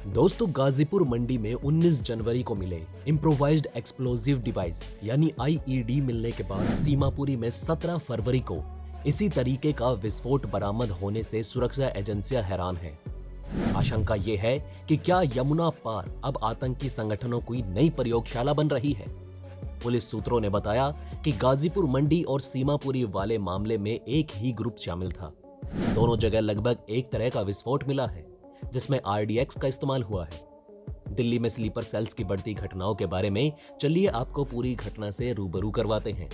दोस्तों, गाजीपुर मंडी में 19 जनवरी को मिले इम्प्रोवाइज्ड एक्सप्लोजिव डिवाइस यानी आईईडी मिलने के बाद सीमापुरी में 17 फरवरी को इसी तरीके का विस्फोट बरामद होने से सुरक्षा एजेंसियां हैरान हैं। आशंका ये है कि क्या यमुना पार अब आतंकी संगठनों की नई प्रयोगशाला बन रही है। पुलिस सूत्रों ने बताया कि गाजीपुर मंडी और सीमापुरी वाले मामले में एक ही ग्रुप शामिल था। दोनों जगह लगभग एक तरह का विस्फोट मिला है जिसमें आरडीएक्स का इस्तेमाल हुआ है। दिल्ली में स्लीपर सेल्स की बढ़ती घटनाओं के बारे में चलिए आपको पूरी घटना से रूबरू करवाते हैं।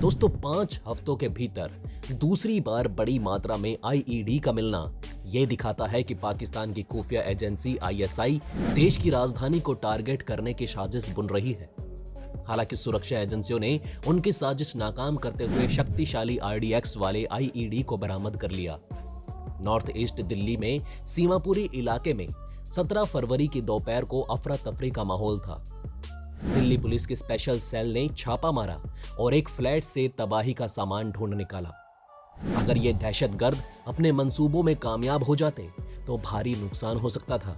दोस्तों, 5 हफ्तों के भीतर दूसरी बार बड़ी मात्रा में आईईडी का मिलना यह दिखाता है कि पाकिस्तान की खुफिया एजेंसी आईएसआई देश की राजधानी को टारगेट करने की साजिश बुन रही है। हालांकि सुरक्षा एजेंसियों ने उनकी साजिश नाकाम करते हुए शक्तिशाली आरडीएक्स वाले आईईडी को बरामद कर लिया। नॉर्थ ईस्ट दिल्ली में सीमापुरी इलाके में 17 फरवरी की दोपहर को अफरा तफरी का माहौल था। दिल्ली पुलिस की स्पेशल सेल ने छापा मारा और एक फ्लैट से तबाही का सामान ढूंढ निकाला। अगर ये दहशतगर्द अपने मंसूबों में कामयाब हो जाते तो भारी नुकसान हो सकता था।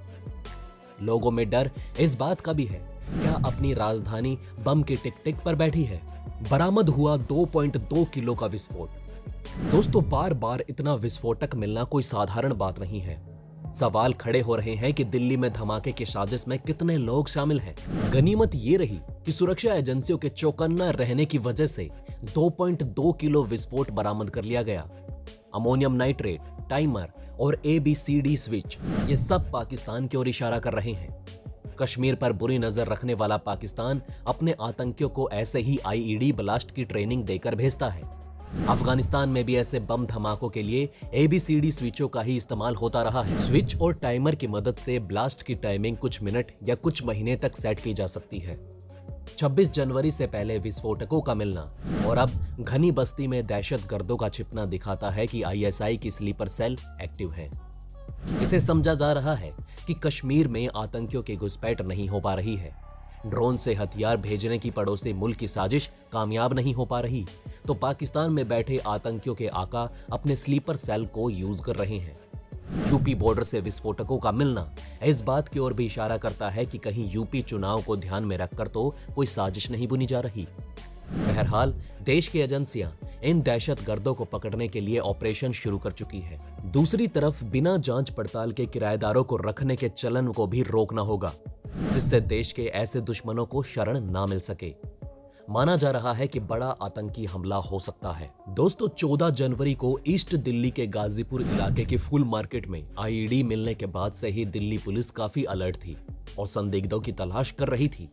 लोगों में डर इस बात का भी है, क्या अपनी राजधानी बम की टिक टिक पर बैठी है। बरामद हुआ 2.2 किलो का विस्फोट। दोस्तों, बार बार इतना विस्फोटक मिलना कोई साधारण बात नहीं है। सवाल खड़े हो रहे हैं कि दिल्ली में धमाके की साजिश में कितने लोग शामिल हैं। गनीमत ये रही कि सुरक्षा एजेंसियों के चौकन्ना रहने की वजह से 2.2 किलो विस्फोट बरामद कर लिया गया। अमोनियम नाइट्रेट, टाइमर और एबीसीडी स्विच, ये सब पाकिस्तान की ओर इशारा कर रहे हैं। कश्मीर पर बुरी नजर रखने वाला पाकिस्तान अपने आतंकियों को ऐसे ही आईईडी ब्लास्ट की ट्रेनिंग देकर भेजता है। अफगानिस्तान में भी ऐसे बम धमाकों के लिए एबीसीडी स्विचों का ही इस्तेमाल होता रहा है। स्विच और टाइमर की मदद से ब्लास्ट की टाइमिंग कुछ मिनट या कुछ महीने तक सेट की जा सकती है। 26 जनवरी से पहले विस्फोटकों का मिलना और अब घनी बस्ती में दहशतगर्दों का छिपना दिखाता है कि आईएसआई की स्लीपर सेल एक्टिव है। इसे समझा जा रहा है कि कश्मीर में आतंकियों की घुसपैठ नहीं हो पा रही है। ड्रोन से हथियार भेजने की पड़ोसी मुल्क की साजिश कामयाब नहीं हो पा रही तो पाकिस्तान में बैठे आतंकियों के आका अपने स्लीपर सेल को यूज कर रहे हैं। यूपी बॉर्डर से विस्फोटकों का मिलना इस बात की ओर भी इशारा करता है कि कहीं यूपी चुनाव को ध्यान में रखकर तो कोई साजिश नहीं बुनी जा रही। बहरहाल, देश की एजेंसियां इन दहशतगर्दों को पकड़ने के लिए ऑपरेशन शुरू कर चुकी है। दूसरी तरफ बिना जांच पड़ताल के किराएदारों को रखने के चलन को भी रोकना होगा, जिससे देश के ऐसे दुश्मनों को शरण ना मिल सके। माना जा रहा है कि बड़ा आतंकी हमला हो सकता है। दोस्तों, 14 जनवरी को ईस्ट दिल्ली के गाजीपुर इलाके के फुल मार्केट में आईईडी मिलने के बाद से ही दिल्ली पुलिस काफी अलर्ट थी और संदिग्धों की तलाश कर रही थी।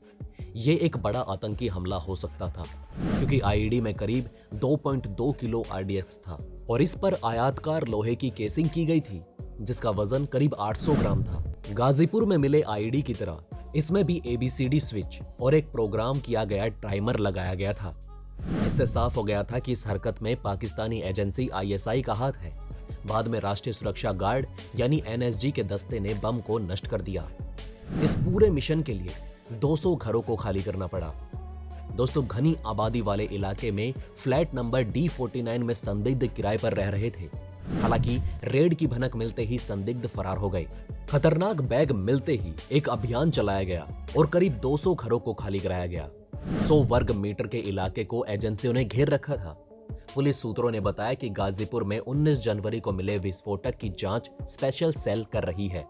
ये एक बड़ा आतंकी हमला हो सकता था क्योंकि आईईडी में करीब 2.2 किलो आरडीएक्स था और इस पर आयातकार लोहे की केसिंग की गई थी जिसका वजन करीब 800 ग्राम था। गाजीपुर में मिले आईईडी की तरह इसमें भी एबीसीडी स्विच और एक प्रोग्राम किया गया टाइमर लगाया गया था। इससे साफ हो गया था कि इस हरकत में पाकिस्तानी एजेंसी आईएसआई का हाथ है। बाद में राष्ट्रीय सुरक्षा गार्ड यानी एनएसजी के दस्ते ने बम को नष्ट कर दिया। इस पूरे मिशन के लिए 200 घरों को खाली करना पड़ा। दोस्तों, घनी आबादी वाले इलाके में फ्लैट नंबर D49 में संदिग्ध किराए पर रह रहे थे। हालांकि रेड की भनक मिलते ही संदिग्ध फरार हो गए। खतरनाक बैग मिलते ही एक अभियान चलाया गया और करीब 200 घरों को खाली कराया गया। 100 वर्ग मीटर के इलाके को एजेंसियों ने घेर रखा था। पुलिस सूत्रों ने बताया कि गाजीपुर में 19 जनवरी को मिले विस्फोटक की जांच स्पेशल सेल कर रही है।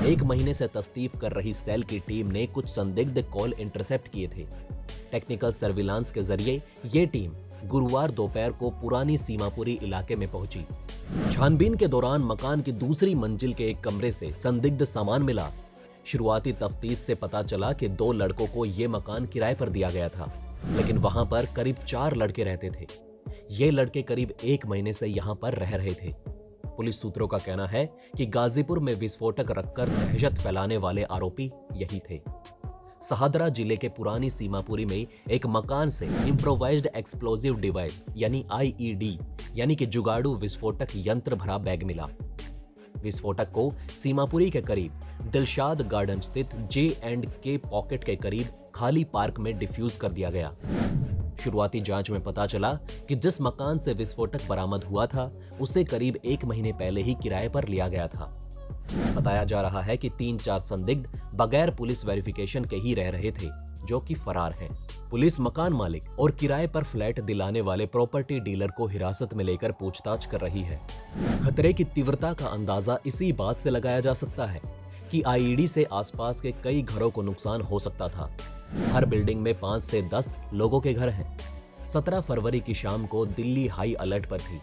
1 महीने से तस्तीफ कर रही सेल की टीम ने कुछ संदिग्ध कॉल इंटरसेप्ट किए थे। टेक्निकल सर्विलांस के जरिए ये टीम गुरुवार दोपहर को पुरानी सीमापुरी इलाके में पहुंची। छानबीन के दौरान मकान की दूसरी मंजिल के एक कमरे से संदिग्ध सामान मिला। शुरुआती तफ्तीश से पता चला कि 2 लड़कों को यह मकान किराए पर दिया गया था, लेकिन वहां पर करीब 4 लड़के रहते थे। ये लड़के करीब 1 महीने से यहां पर रह रहे थे। पुलिस सूत्रों का कहना है कि गाजीपुर में विस्फोटक रखकर दहशत फैलाने वाले आरोपी यही थे। सहादरा जिले के पुरानी सीमापुरी में एक मकान से इम्प्रोवाइज्ड एक्सप्लोजिव डिवाइस यानी आईईडी यानी कि जुगाड़ू विस्फोटक यंत्र भरा बैग मिला। विस्फोटक को सीमापुरी के करीब दिलशाद गार्डन स्थित J&K पॉकेट के करीब खाली पार्क में डिफ्यूज कर दिया गया। शुरुआती जांच में पता चला कि जिस मकान से विस्फोटक बरामद हुआ था उसे करीब 1 महीने पहले ही किराए पर लिया गया था। बताया जा रहा है कि 3-4 संदिग्ध बगैर पुलिस वेरिफिकेशन के ही रह रहे थे, जो कि फरार हैं। पुलिस मकान मालिक और किराए पर फ्लैट दिलाने वाले प्रॉपर्टी डीलर को हिरासत में लेकर पूछताछ कर रही है। खतरे की तीव्रता का अंदाजा इसी बात से लगाया जा सकता है कि आईईडी से आसपास के कई घरों को नुकसान हो सकता था। हर बिल्डिंग में 5 से 10 लोगों के घर हैं। 17 फरवरी की शाम को दिल्ली हाई अलर्ट पर थी।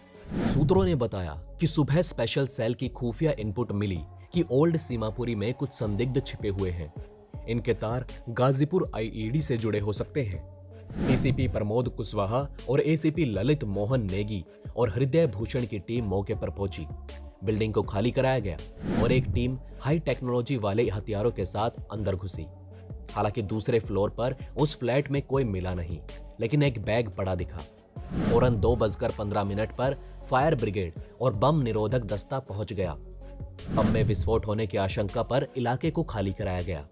सूत्रों ने बताया कि सुबह स्पेशल सेल की खुफिया इनपुट मिली कि ओल्ड सीमापुरी में कुछ संदिग्ध छिपे हुए हैं। इनके तार गाजीपुर आईईडी से जुड़े हो सकते हैं। एसीपी प्रमोद कुशवाहा और एसीपी ललित मोहन नेगी और हृदय भूषण की टीम मौके पर पहुंची। बिल्डिंग को खाली कराया गया और एक टीम हाई टेक्नोलॉजी वाले हथियारों के साथ अंदर घुसी। हालांकि दूसरे फ्लोर पर उस फ्लैट में कोई मिला नहीं, लेकिन एक बैग पड़ा दिखा। फौरन 2:15 पर फायर ब्रिगेड और बम निरोधक दस्ता पहुंच गया। बम में विस्फोट होने की आशंका पर इलाके को खाली कराया गया।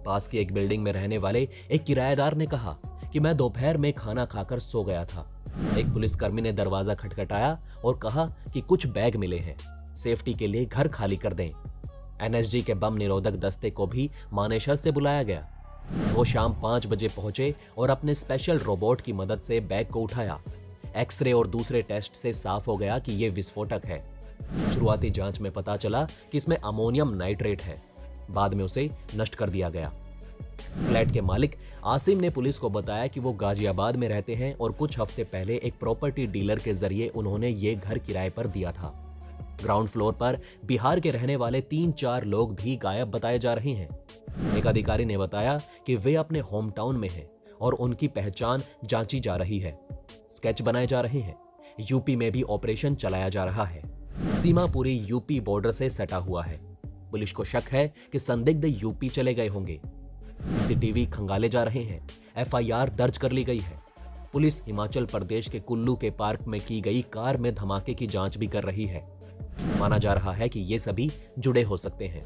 पास की एक बिल्डिंग में रहने वाले एक किराएदार ने कहा कि मैं दोपहर में खाना खाकर सो गया था। एक पुलिसकर्मी ने दरवाजा खटखटाया और कहा कि कुछ बैग मिले हैं, सेफ्टी के लिए घर खाली कर दें। एनएसजी के बम निरोधक दस्ते को भी मानेसर से बुलाया गया। वो शाम 5 बजे पहुंचे और अपने स्पेशल रोबोट की मदद से बैग को उठाया। एक्सरे और दूसरे टेस्ट से साफ हो गया कि ये विस्फोटक है। शुरुआती जांच में पता चला कि इसमें अमोनियम नाइट्रेट है। बाद में उसे नष्ट कर दिया गया। फ्लैट के मालिक आसिम ने पुलिस को बताया कि वो गाजियाबाद में रहते हैं और कुछ हफ्ते पहले एक प्रॉपर्टी डीलर के जरिए उन्होंने ये घर किराए पर दिया था। ग्राउंड फ्लोर पर बिहार के रहने वाले 3-4 लोग भी गायब बताए जा रहे हैं। एक अधिकारी ने बताया कि वे अपने होम टाउन में हैं और उनकी पहचान जांची जा रही है। स्केच बनाए जा रहे हैं। यूपी में भी ऑपरेशन चलाया जा रहा है। सीमापुरी यूपी बॉर्डर से सटा हुआ है। पुलिस को शक है कि संदिग्ध यूपी चले गए होंगे। सीसीटीवी खंगाले जा रहे हैं। एफआईआर दर्ज कर ली गई है। पुलिस हिमाचल प्रदेश के कुल्लू के पार्क में की गई कार में धमाके की जांच भी कर रही है। माना जा रहा है कि ये सभी जुड़े हो सकते हैं।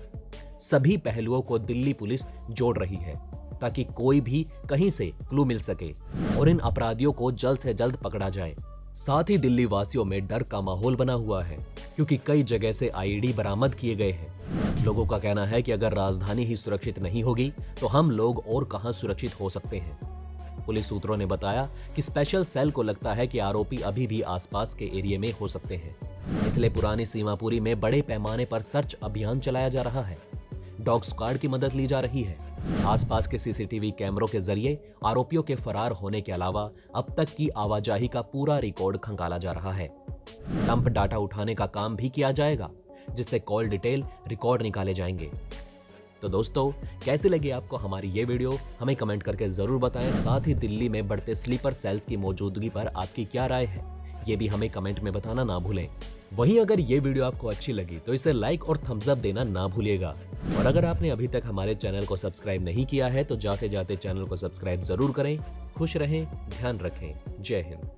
सभी पहलुओं को दिल्ली पुलिस जोड़ रही है ताकि कोई भी कहीं से क्लू मिल सके और इन अपराधियों को जल्द से जल्द पकड़ा जाए। साथ ही दिल्ली वासियों में डर का माहौल बना हुआ है क्योंकि कई जगह से आईईडी बरामद किए गए हैं। लोगों का कहना है कि अगर राजधानी ही सुरक्षित नहीं होगी तो हम लोग और कहां सुरक्षित हो सकते हैं। पुलिस सूत्रों ने बताया कि स्पेशल सेल को लगता है कि आरोपी अभी भी आसपास के एरिया में हो सकते हैं, इसलिए पुरानी सीमापुरी में बड़े पैमाने पर सर्च अभियान चलाया जा रहा है। डॉग स्क्वाड की मदद ली जा रही है। आसपास के सीसीटीवी कैमरों के जरिए आरोपियों के फरार होने के अलावा अब तक की आवाजाही का पूरा रिकॉर्ड खंगाला जा रहा है। डंप डाटा उठाने का काम भी किया जाएगा, जिससे कॉल डिटेल रिकॉर्ड निकाले जाएंगे। तो दोस्तों, कैसी लगी आपको हमारी ये वीडियो, हमें कमेंट करके जरूर बताएं। साथ ही दिल्ली में बढ़ते स्लीपर सेल्स की मौजूदगी पर आपकी क्या राय है, ये भी हमें कमेंट में बताना ना भूलें। वहीं अगर ये वीडियो आपको अच्छी लगी तो इसे लाइक और थम्स अप देना ना भूलिएगा। और अगर आपने अभी तक हमारे चैनल को सब्सक्राइब नहीं किया है तो जाते जाते चैनल को सब्सक्राइब जरूर करें। खुश रहें, ध्यान रखें। जय हिंद।